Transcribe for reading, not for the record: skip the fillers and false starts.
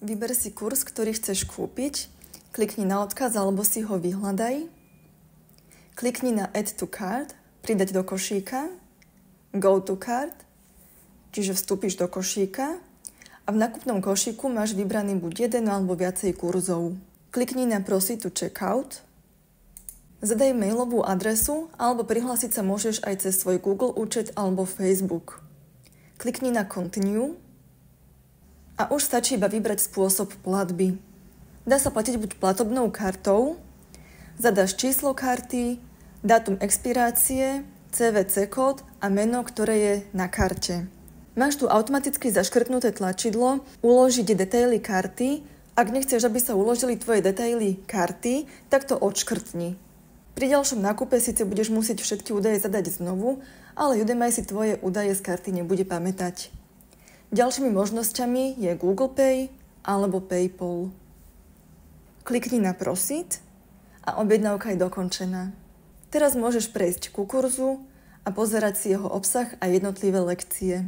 Vyber si kurz, ktorý chceš kúpiť, klikni na odkaz alebo si ho vyhľadaj. Klikni na Add to Cart, pridať do košíka, Go to Cart, čiže vstúpiš do košíka a v nákupnom košíku máš vybraný buď jeden alebo viacej kurzov. Klikni na Proceed to Checkout, zadaj mailovú adresu alebo prihlásiť sa môžeš aj cez svoj Google účet alebo Facebook. Klikni na Continue a už stačí iba vybrať spôsob platby. Dá sa platiť buď platobnou kartou, zadáš číslo karty, dátum expirácie, CVC kód a meno, ktoré je na karte. Máš tu automaticky zaškrtnuté tlačidlo Uložiť detaily karty. Ak nechceš, aby sa uložili tvoje detaily karty, tak to odškrtni. Pri ďalšom nákupe síce budeš musieť všetky údaje zadať znovu, ale Udemy si tvoje údaje z karty nebude pamätať. Ďalšími možnosťami je Google Pay alebo PayPal. Klikni na Proceed a objednávka je dokončená. Teraz môžeš prejsť ku kurzu a pozerať si jeho obsah a jednotlivé lekcie.